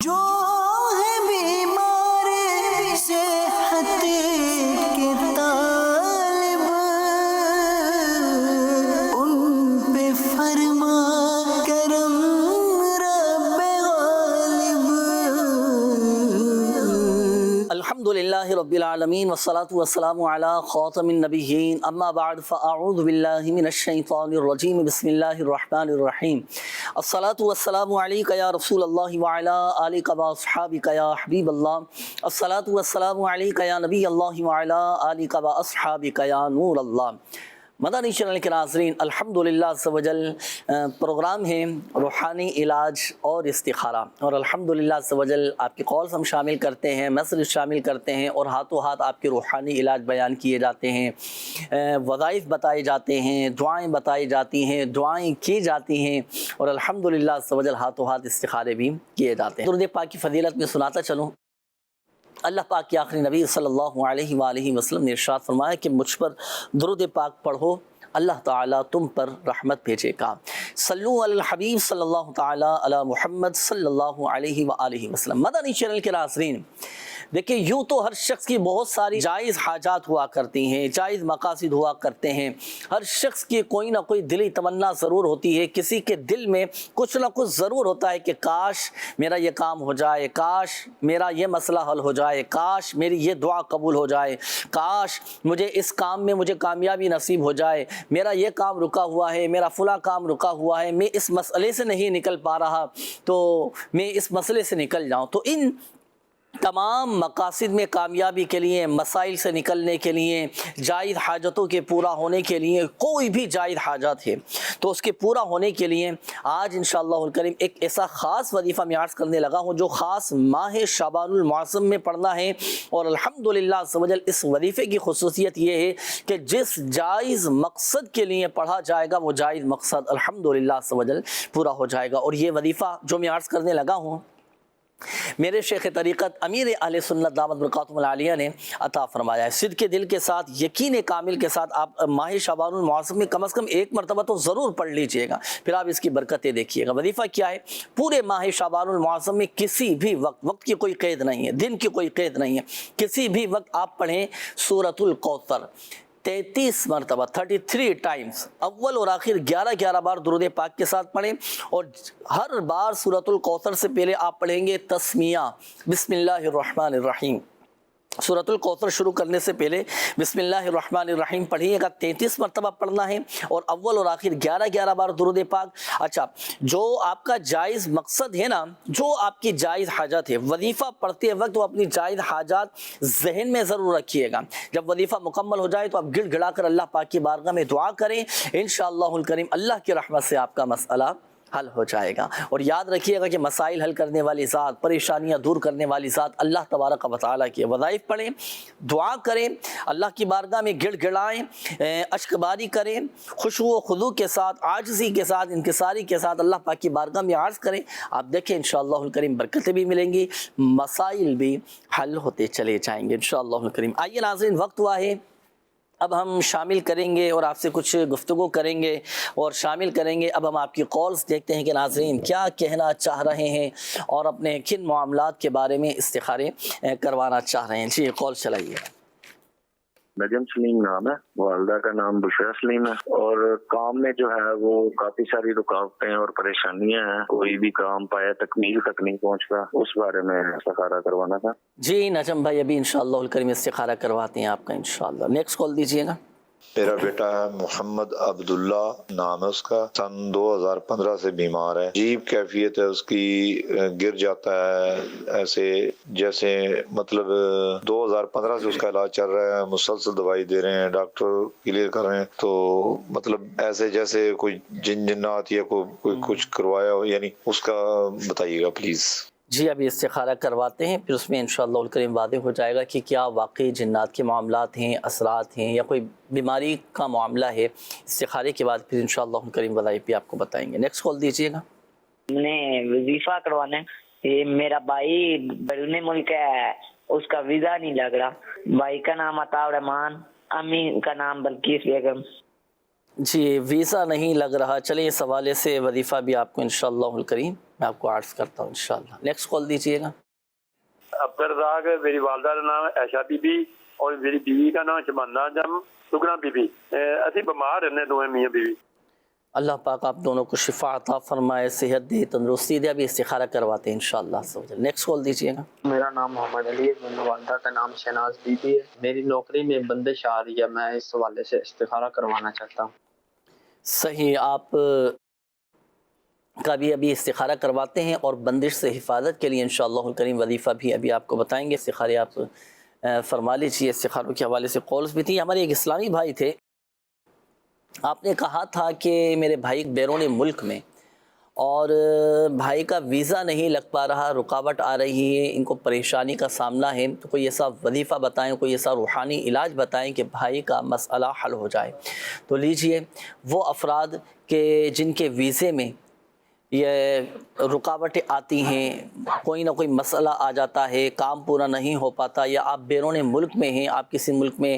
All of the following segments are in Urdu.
جو ہے بیمار صحت کے طالب ان پہ فرما کرم رب غالب۔ الحمدللہ رب العالمین والصلاة والسلام علی خاتم النبیین، اما بعد فاعوذ باللہ من الشیطان الرجیم، بسم اللہ الرحمن الرحیم۔ الصلاة والسلام علیک یا رسول اللہ وعلی آلک واصحابک یا حبیب اللہ۔ الصلاة والسلام علیک یا نبی اللہ وعلی آلک واصحابک یا نور اللہ۔ مدنی چینل کے ناظرین، الحمدللہ عز و جل پروگرام ہے روحانی علاج اور استخارہ، اور الحمدللہ عز و جل آپ کی کالز ہم شامل کرتے ہیں، میسیج شامل کرتے ہیں، اور ہاتھوں ہاتھ آپ کے روحانی علاج بیان کیے جاتے ہیں، وظائف بتائے جاتے ہیں، دعائیں بتائی جاتی ہیں، دعائیں کی جاتی ہیں، اور الحمدللہ عز و جل ہاتھوں ہاتھ استخارے بھی کیے جاتے ہیں۔ درود پاک کی فضیلت میں سناتا چلوں، اللہ پاک کے آخری نبی صلی اللہ علیہ وآلہ وسلم نے ارشاد فرمایا کہ مجھ پر درود پاک پڑھو، اللہ تعالیٰ تم پر رحمت بھیجے گا۔ صلو علی الحبیب صلی اللہ تعالیٰ علی محمد صلی اللہ علیہ وآلہ وسلم۔ مدنی چینل کے ناظرین، دیکھیں یوں تو ہر شخص کی بہت ساری جائز حاجات ہوا کرتی ہیں، جائز مقاصد ہوا کرتے ہیں، ہر شخص کی کوئی نہ کوئی دلی تمنا ضرور ہوتی ہے، کسی کے دل میں کچھ نہ کچھ ضرور ہوتا ہے کہ کاش میرا یہ کام ہو جائے، کاش میرا یہ مسئلہ حل ہو جائے، کاش میری یہ دعا قبول ہو جائے، کاش مجھے اس کام میں مجھے کامیابی نصیب ہو جائے، میرا یہ کام رکا ہوا ہے، میرا فلاں کام رکا ہوا ہے، میں اس مسئلے سے نہیں نکل پا رہا، تو میں اس مسئلے سے نکل جاؤں۔ تو ان تمام مقاصد میں کامیابی کے لیے، مسائل سے نکلنے کے لیے، جائز حاجتوں کے پورا ہونے کے لیے، کوئی بھی جائز حاجات ہے تو اس کے پورا ہونے کے لیے آج انشاءاللہ الکریم ایک ایسا خاص وظیفہ میں عرض کرنے لگا ہوں جو خاص ماہ شعبان المعظم میں پڑھنا ہے، اور الحمدللہ عز و جل اس وظیفے کی خصوصیت یہ ہے کہ جس جائز مقصد کے لیے پڑھا جائے گا وہ جائز مقصد الحمدللہ عز و جل پورا ہو جائے گا۔ اور یہ وظیفہ جو میں عرض کرنے لگا ہوں میرے شیخ طریقت امیر اہل سنت دامت برکاتہم العالیہ نے عطا فرمایا ہے۔ صدق دل کے ساتھ، یقین کامل کے ساتھ آپ ماہ شعبان المعظم میں کم از کم ایک مرتبہ تو ضرور پڑھ لیجئے گا، پھر آپ اس کی برکتیں دیکھیے گا۔ وظیفہ کیا ہے؟ پورے ماہ شعبان المعظم میں کسی بھی وقت کی کوئی قید نہیں ہے، دن کی کوئی قید نہیں ہے، کسی بھی وقت آپ پڑھیں سورۃ الکوثر 33 مرتبہ 33 ٹائمز، اول اور آخر 11 بار درود پاک کے ساتھ پڑھیں، اور ہر بار سورۃ الکوثر سے پہلے آپ پڑھیں گے تسمیہ بسم اللہ الرحمن الرحیم۔ سورۃ الکوثر شروع کرنے سے پہلے بسم اللہ الرحمن الرحیم پڑھیے گا، 33 مرتبہ پڑھنا ہے، اور اول اور آخر 11 بار درود پاک۔ اچھا، جو آپ کا جائز مقصد ہے نا، جو آپ کی جائز حاجت ہے، وظیفہ پڑھتے وقت وہ اپنی جائز حاجات ذہن میں ضرور رکھیے گا۔ جب وظیفہ مکمل ہو جائے تو آپ گڑ گڑا کر اللہ پاک کی بارگاہ میں دعا کریں، انشاءاللہ الکریم اللہ کی رحمت سے آپ کا مسئلہ حل ہو جائے گا۔ اور یاد رکھیے گا کہ مسائل حل کرنے والی ذات، پریشانیاں دور کرنے والی ذات اللہ تبارک و تعالیٰ کی۔ وظائف پڑھیں، دعا کریں، اللہ کی بارگاہ میں گڑ گڑائیں، اشک باری کریں، خشوع و خضوع کے ساتھ، عاجزی کے ساتھ، انکساری کے ساتھ اللہ پاک کی بارگاہ میں عرض کریں۔ آپ دیکھیں انشاءاللہ الکریم برکتیں بھی ملیں گی، مسائل بھی حل ہوتے چلے جائیں گے انشاءاللہ الکریم۔ آئیے ناظرین، وقت ہوا ہے، اب ہم شامل کریں گے اور آپ سے کچھ گفتگو کریں گے اور شامل کریں گے۔ اب ہم آپ کی کالز دیکھتے ہیں کہ ناظرین کیا کہنا چاہ رہے ہیں اور اپنے کن معاملات کے بارے میں استخارے کروانا چاہ رہے ہیں۔ جی کال چلائیے۔ نجم سلیم نام ہے، والدہ کا نام بشرا سلیم ہے، اور کام میں جو ہے وہ کافی ساری رکاوٹیں اور پریشانیاں ہیں، کوئی بھی کام پایا تکمیل تک نہیں پہنچتا، اس بارے میں استخارہ کروانا تھا۔ جی نجم بھائی، ابھی انشاءاللہ الکریم استخارہ کرواتے ہیں آپ کا انشاءاللہ۔ نیکسٹ کال دیجیے گا۔ میرا بیٹا ہے محمد عبداللہ نام ہے اس کا، سن 2015 سے بیمار ہے، عجیب کیفیت ہے اس کی، گر جاتا ہے ایسے جیسے، مطلب 2015 سے اس کا علاج چل رہا ہے، مسلسل دوائی دے رہے ہیں، ڈاکٹر کلیئر کر رہے ہیں، تو مطلب ایسے جیسے کوئی جنات یا کوئی کچھ کروایا ہو، یعنی اس کا بتائیے گا پلیز۔ جی ابھی استخارہ کرواتے ہیں، پھر اس میں انشاءاللہ الکریم واضح ہو جائے گا کہ کیا واقعی جنات کے معاملات ہیں، اثرات ہیں، یا کوئی بیماری کا معاملہ ہے۔ استخارے کے بعد پھر انشاءاللہ الکریم وظائف بھی آپ کو بتائیں گے۔ نیکسٹ کال دیجیے گا۔ نے وظیفہ کروانا ہے، یہ میرا بھائی بیرون ملک ہے، اس کا ویزا نہیں لگ رہا۔ بھائی کا نام عطا الرحمان، امی کا نام بلقیس بیگم۔ جی ویزا نہیں لگ رہا، چلیں اس حوالے سے وظیفہ بھی آپ کو انشاءاللہ الکریم میں آپ کو عرض کرتا ہوں انشاءاللہ۔ نیکسٹ کال دیجیے گا۔ عبدالرزاق ہے، میری والدہ کا نام ہے عائشہ بی بی اور میری بیوی کا نام شبانہ جم سگنا بی بی۔ اسی بیمار رہنے دونوں میاں بیوی۔ اللہ پاک آپ دونوں کو شفا عطا فرمائے، صحت دے، تندرستی دے۔ ابھی استخارہ کرواتے ہیں انشاءاللہ عز و جل۔ نیکسٹ کال دیجیے گا۔ میرا نام محمد علی ہے، میری والدہ کا نام شہناز بی بی ہے۔ میری نوکری میں بندش آ رہی ہے، میں اس حوالے سے استخارہ کروانا چاہتا ہوں۔ صحیح، آپ کا بھی ابھی استخارہ کرواتے ہیں اور بندش سے حفاظت کے لیے انشاءاللہ الکریم وظیفہ بھی ابھی آپ کو بتائیں گے۔ استخارے آپ فرما لیجیے۔ استخاروں کے حوالے سے کالز بھی تھیں۔ ہمارے ایک اسلامی بھائی تھے، آپ نے کہا تھا کہ میرے بھائی بیرون ملک میں اور بھائی کا ویزا نہیں لگ پا رہا، رکاوٹ آ رہی ہے، ان کو پریشانی کا سامنا ہے، تو کوئی ایسا وظیفہ بتائیں، کوئی ایسا روحانی علاج بتائیں کہ بھائی کا مسئلہ حل ہو جائے۔ تو لیجئے، وہ افراد کہ جن کے ویزے میں یہ رکاوٹیں آتی ہیں، کوئی نہ کوئی مسئلہ آ جاتا ہے، کام پورا نہیں ہو پاتا، یا آپ بیرون ملک میں ہیں، آپ کسی ملک میں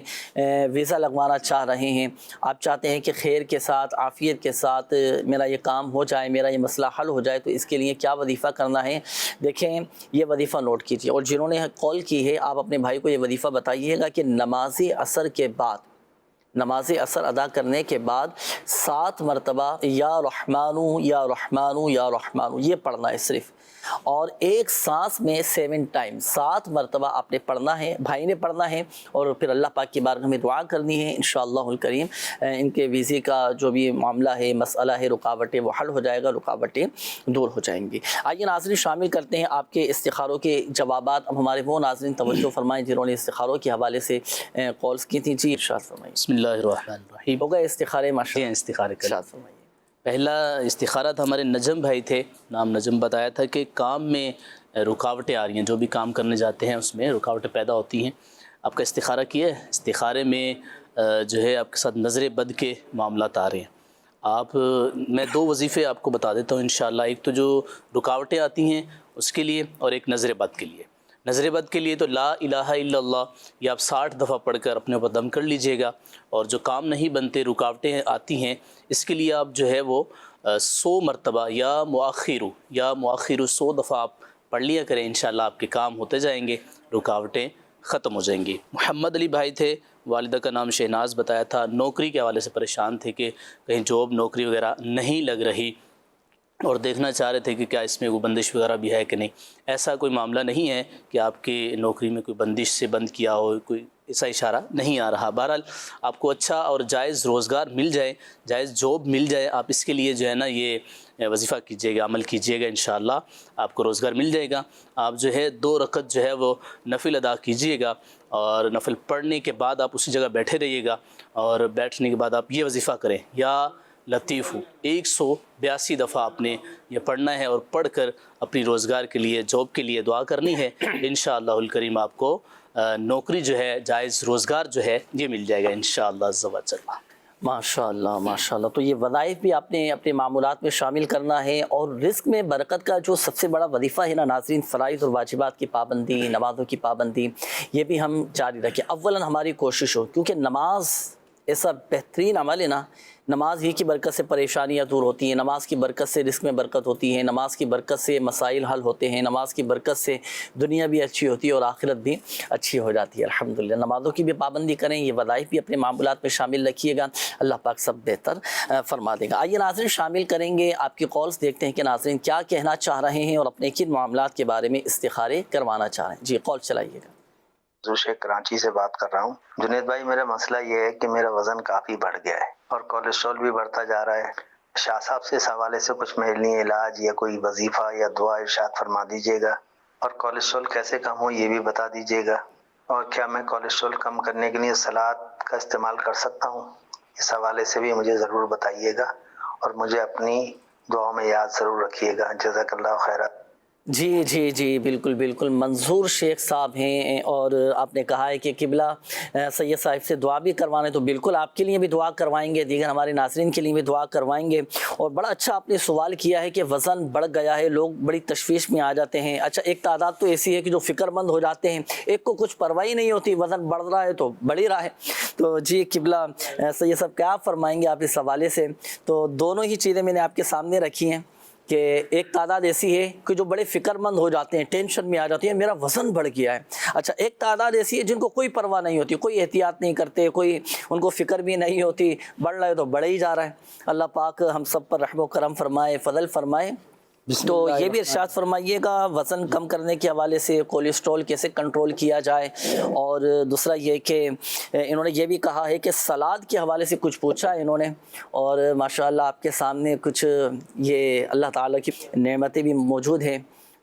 ویزا لگوانا چاہ رہے ہیں، آپ چاہتے ہیں کہ خیر کے ساتھ، عافیت کے ساتھ میرا یہ کام ہو جائے، میرا یہ مسئلہ حل ہو جائے، تو اس کے لیے کیا وظیفہ کرنا ہے؟ دیکھیں، یہ وظیفہ نوٹ کیجیے، اور جنہوں نے کال کی ہے آپ اپنے بھائی کو یہ وظیفہ بتائیے گا کہ نماز عصر کے بعد، نماز عصر ادا کرنے کے بعد 7 مرتبہ یا رحمانو یا رحمانو یا رحمانو یہ پڑھنا ہے صرف، اور ایک سانس میں 7 ٹائم 7 مرتبہ آپ نے پڑھنا ہے، بھائی نے پڑھنا ہے، اور پھر اللہ پاک کی بارگاہ میں دعا کرنی ہے انشاءاللہ الکریم ان کے ویزے کا جو بھی معاملہ ہے، مسئلہ ہے، رکاوٹیں وہ حل ہو جائے گا، رکاوٹیں دور ہو جائیں گی۔ آئیے ناظرین شامل کرتے ہیں آپ کے استخاروں کے جوابات۔ اب ہمارے وہ ناظرین توجہ فرمائیں جنہوں نے استخاروں کے حوالے سے کالز کی تھیں۔ جی ارشاد فرمائیں۔ بسم اللہ الرحمن الرحیم۔ ہو گئے استخارے ماشاء اللہ؟ استخارے کا ارشاد فرمائیے۔ پہلا استخارہ تھا ہمارے نجم بھائی تھے، نام نجم بتایا تھا کہ کام میں رکاوٹیں آ رہی ہیں، جو بھی کام کرنے جاتے ہیں اس میں رکاوٹیں پیدا ہوتی ہیں۔ آپ کا استخارہ کیا ہے؟ استخارے میں جو ہے آپ کے ساتھ نظر بد کے معاملات آ رہے ہیں۔ میں 2 وظیفے آپ کو بتا دیتا ہوں انشاءاللہ۔ ایک تو جو رکاوٹیں آتی ہیں اس کے لیے، اور ایک نظر بد کے لیے۔ نظر بد کے لیے تو لا الہ الا اللہ یہ آپ 60 دفعہ پڑھ کر اپنے اوپر دم کر لیجئے گا، اور جو کام نہیں بنتے، رکاوٹیں آتی ہیں، اس کے لیے آپ جو ہے وہ 100 مرتبہ یا مؤخر 100 دفعہ آپ پڑھ لیا کریں، انشاءاللہ آپ کے کام ہوتے جائیں گے، رکاوٹیں ختم ہو جائیں گی۔ محمد علی بھائی تھے، والدہ کا نام شہناز بتایا تھا، نوکری کے حوالے سے پریشان تھے کہ کہیں جاب نوکری وغیرہ نہیں لگ رہی، اور دیکھنا چاہ رہے تھے کہ کیا اس میں کوئی بندش وغیرہ بھی ہے کہ نہیں۔ ایسا کوئی معاملہ نہیں ہے کہ آپ کی نوکری میں کوئی بندش سے بند کیا ہو، کوئی ایسا اشارہ نہیں آ رہا۔ بہرحال آپ کو اچھا اور جائز روزگار مل جائے، جائز جاب مل جائے، آپ اس کے لیے جو ہے نا یہ وظیفہ کیجیے گا، عمل کیجیے گا، انشاءاللہ آپ کو روزگار مل جائے گا۔ آپ جو ہے 2 رکعت جو ہے وہ نفل ادا کیجیے گا، اور نفل پڑھنے کے بعد آپ اسی جگہ بیٹھے رہیے گا، اور بیٹھنے کے بعد آپ یہ وظیفہ کریں، یا لطیف 182 دفعہ آپ نے یہ پڑھنا ہے، اور پڑھ کر اپنی روزگار کے لیے، جاب کے لیے دعا کرنی ہے۔ انشاءاللہ الکریم آپ کو نوکری جو ہے، جائز روزگار جو ہے یہ مل جائے گا انشاءاللہ عز و جل۔ ماشاءاللہ ماشاءاللہ۔ تو یہ وظائف بھی آپ نے اپنے معمولات میں شامل کرنا ہے، اور رزق میں برکت کا جو سب سے بڑا وظیفہ ہے نا ناظرین، فرائض اور واجبات کی پابندی، نمازوں کی پابندی، یہ بھی ہم جاری رکھیں۔ اولاً ہماری کوشش ہو، کیونکہ نماز ایسا بہترین عمل ہے نا، نماز ہی کی برکت سے پریشانیاں دور ہوتی ہیں، نماز کی برکت سے رزق میں برکت ہوتی ہے، نماز کی برکت سے مسائل حل ہوتے ہیں، نماز کی برکت سے دنیا بھی اچھی ہوتی ہے اور آخرت بھی اچھی ہو جاتی ہے الحمدللہ۔ نمازوں کی بھی پابندی کریں، یہ وظائف بھی اپنے معمولات میں شامل رکھیے گا، اللہ پاک سب بہتر فرما دے گا۔ آئیے ناظرین شامل کریں گے آپ کی کالز، دیکھتے ہیں کہ ناظرین کیا کہنا چاہ رہے ہیں اور اپنے کن معاملات کے بارے میں استخارے کروانا چاہ رہے ہیں۔ جی کال چلائیے گا۔ شیخ کراچی سے بات کر رہا ہوں۔ جنید بھائی، میرا مسئلہ یہ ہے کہ میرا وزن کافی بڑھ گیا ہے اور کولیسٹرول بھی بڑھتا جا رہا ہے۔ شاہ صاحب سے اس حوالے سے کچھ میرے لیے علاج یا کوئی وظیفہ یا دعا ارشاد فرما دیجیے گا، اور کولیسٹرول کیسے کم ہو یہ بھی بتا دیجیے گا، اور کیا میں کولیسٹرول کم کرنے کے لیے سلاد کا استعمال کر سکتا ہوں؟ اس حوالے سے بھی مجھے ضرور بتائیے گا، اور مجھے اپنی دعاؤں میں یاد ضرور رکھیے گا۔ جزاک اللہ خیرہ۔ جی جی جی بالکل بالکل، منظور شیخ صاحب ہیں، اور آپ نے کہا ہے کہ قبلہ سید صاحب سے دعا بھی کروانے، تو بالکل آپ کے لیے بھی دعا کروائیں گے، دیگر ہمارے ناظرین کے لیے بھی دعا کروائیں گے۔ اور بڑا اچھا آپ نے سوال کیا ہے کہ وزن بڑھ گیا ہے، لوگ بڑی تشویش میں آ جاتے ہیں۔ اچھا، ایک تعداد تو ایسی ہے کہ جو فکر مند ہو جاتے ہیں، ایک کو کچھ پرواہ ہی نہیں ہوتی، وزن بڑھ رہا ہے تو بڑھ ہی رہا ہے۔ تو جی قبلہ سید صاحب کیا فرمائیں گے آپ اس حوالے سے؟ تو دونوں ہی چیزیں میں نے آپ کے سامنے رکھی ہیں کہ ایک تعداد ایسی ہے کہ جو بڑے فکر مند ہو جاتے ہیں، ٹینشن میں آ جاتے ہیں، میرا وزن بڑھ گیا ہے۔ اچھا، ایک تعداد ایسی ہے جن کو کوئی پرواہ نہیں ہوتی، کوئی احتیاط نہیں کرتے، کوئی ان کو فکر بھی نہیں ہوتی، بڑھ رہا ہے تو بڑھ ہی جا رہا ہے۔ اللہ پاک ہم سب پر رحم و کرم فرمائے، فضل فرمائے۔ تو یہ بھی ارشاد فرمائیے گا وزن کم کرنے کے حوالے سے کولیسٹرول کیسے کنٹرول کیا جائے، اور دوسرا یہ کہ انہوں نے یہ بھی کہا ہے کہ سلاد کے حوالے سے کچھ پوچھا ہے انہوں نے، اور ماشاءاللہ آپ کے سامنے کچھ یہ اللہ تعالیٰ کی نعمتیں بھی موجود ہیں،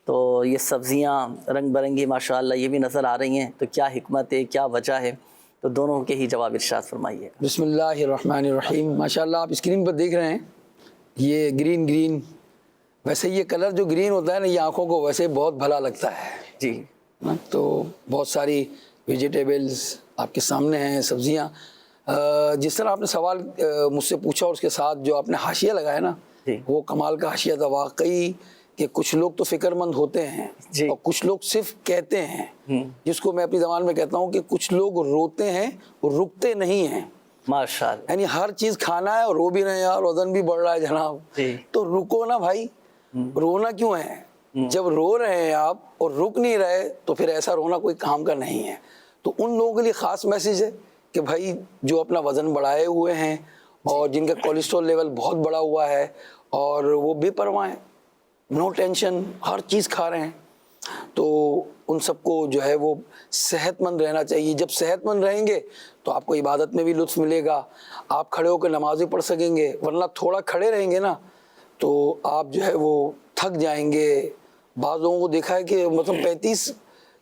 تو یہ سبزیاں رنگ برنگی ماشاءاللہ یہ بھی نظر آ رہی ہیں، تو کیا حکمت ہے، کیا وجہ ہے؟ تو دونوں کے ہی جواب ارشاد فرمائیے۔ بسم اللہ الرحمن الرحیم۔ ماشاءاللہ آپ اسکرین پر دیکھ رہے ہیں یہ گرین، ویسے یہ کلر جو گرین ہوتا ہے نا، یہ آنکھوں کو ویسے بہت بھلا لگتا ہے جی، تو بہت ساری ویجیٹیبلز آپ کے سامنے ہیں، سبزیاں۔ جس طرح آپ نے سوال مجھ سے پوچھا اور اس کے ساتھ جو آپ نے حاشیہ لگایا نا، وہ کمال کا حاشیہ تھا واقعی، کہ کچھ لوگ تو فکر مند ہوتے ہیں اور کچھ لوگ صرف کہتے ہیں، جس کو میں اپنی زبان میں کہتا ہوں کہ کچھ لوگ روتے ہیں اور رکتے نہیں ہیں۔ ماشاءاللہ، یعنی ہر چیز کھانا ہے اور رو بھی رہے ہیں، یار وزن بھی بڑھ رہا ہے جناب، تو رکو نا بھائی، رونا کیوں ہے؟ جب رو رہے ہیں آپ اور رک نہیں رہے تو پھر ایسا رونا کوئی کام کا نہیں ہے۔ تو ان لوگوں کے لیے خاص میسیج ہے کہ بھائی جو اپنا وزن بڑھائے ہوئے ہیں اور جن کا کولیسٹرول لیول بہت بڑا ہوا ہے اور وہ بے پرواہ ہیں، نو ٹینشن، ہر چیز کھا رہے ہیں، تو ان سب کو جو ہے وہ صحت مند رہنا چاہیے۔ جب صحت مند رہیں گے تو آپ کو عبادت میں بھی لطف ملے گا، آپ کھڑے ہو کے نماز بھی پڑھ سکیں گے، ورنہ تھوڑا کھڑے رہیں گے نا تو آپ جو ہے وہ تھک جائیں گے۔ بعض لوگوں کو دیکھا ہے کہ مطلب 35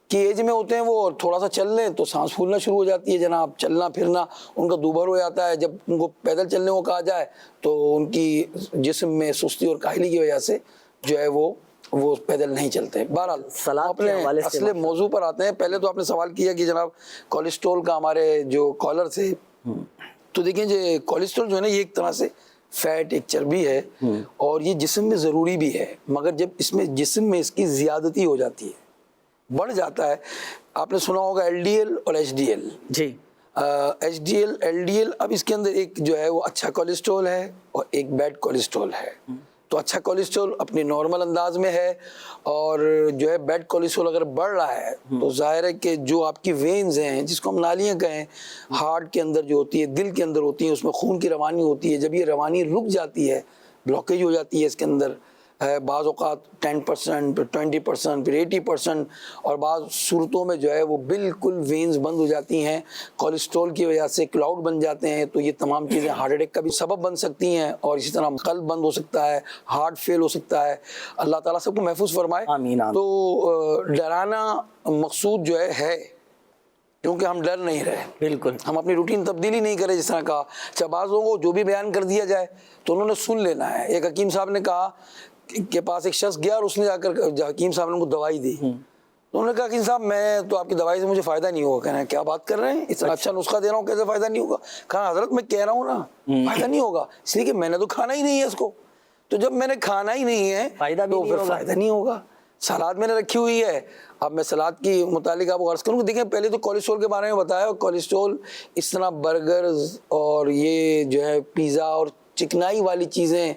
کی ایج میں ہوتے ہیں وہ، اور تھوڑا سا چل لیں تو سانس پھولنا شروع ہو جاتی ہے جناب، چلنا پھرنا ان کا دوبھر ہو جاتا ہے۔ جب ان کو پیدل چلنے کو کہا جائے تو ان کی جسم میں سستی اور کاہلی کی وجہ سے جو ہے وہ پیدل نہیں چلتے۔ بہرحال اپنے اصل موضوع پر آتے ہیں۔ پہلے تو آپ نے سوال کیا کہ جناب کولیسٹرول کا ہمارے جو کالر تھے، تو دیکھیں جو کولیسٹرول جو ہے نا یہ ایک طرح سے فیٹ، ایک چربی ہے، اور یہ جسم میں ضروری بھی ہے، مگر جب اس میں جسم میں اس کی زیادتی ہو جاتی ہے، بڑھ جاتا ہے۔ آپ نے سنا ہوگا ایل ڈی ایل اور ایچ ڈی ایل۔ جی، H D L, L D L, اب اس کے اندر ایک جو ہے وہ اچھا کولیسٹرول ہے اور ایک بیڈ کولیسٹرول ہے۔ تو اچھا کولیسٹرول اپنی نارمل انداز میں ہے، اور جو ہے بیڈ کولیسٹرول اگر بڑھ رہا ہے تو ظاہر ہے کہ جو آپ کی وینز ہیں، جس کو ہم نالیاں کہیں، ہارٹ کے اندر جو ہوتی ہے، دل کے اندر ہوتی ہیں، اس میں خون کی روانی ہوتی ہے، جب یہ روانی رک جاتی ہے، بلاکیج ہو جاتی ہے اس کے اندر، بعض اوقات 10%، پھر 20%، پھر 80%، اور بعض صورتوں میں جو ہے وہ بالکل وینز بند ہو جاتی ہیں کولیسٹرول کی وجہ سے، کلاؤڈ بن جاتے ہیں، تو یہ تمام چیزیں ہارٹ اٹیک کا بھی سبب بن سکتی ہیں، اور اسی طرح قلب بند ہو سکتا ہے، ہارٹ فیل ہو سکتا ہے۔ اللہ تعالیٰ سب کو محفوظ فرمائے۔ آمین۔ تو ڈرانا مقصود جو ہے کیونکہ ہم ڈر نہیں رہے، بالکل ہم اپنی روٹین تبدیلی نہیں کرے، جس طرح کہا۔ اچھا، بعض لوگوں کو جو بھی بیان کر دیا جائے تو انہوں نے سن لینا ہے۔ ایک حکیم صاحب نے کہا کے پاس ایک شخص گیا اور اس نے جا کر حکیم صاحب نے ان کو دوائی دی، تو انہوں نے کہا حکیم صاحب میں تو آپ کی دوائی سے مجھے فائدہ نہیں ہوگا۔ کہنا ہے کیا بات کر رہے ہیں، اتنا اچھا نسخہ دے رہا ہوں، کیسے فائدہ نہیں ہوگا؟ کہا حضرت میں کہہ رہا ہوں نا فائدہ نہیں ہوگا، اس لیے کہ میں نے تو کھانا ہی نہیں ہے اس کو، تو جب میں نے کھانا ہی نہیں ہے تو پھر فائدہ نہیں ہوگا۔ سلاد میں نے رکھی ہوئی ہے، اب میں سلاد کی متعلق آپ کو عرض کروں کہ دیکھیں پہلے تو کولیسٹرول کے بارے میں بتایا، اور کولیسٹرول اس طرح برگرز اور یہ جو ہے پیزا اور چکنائی والی چیزیں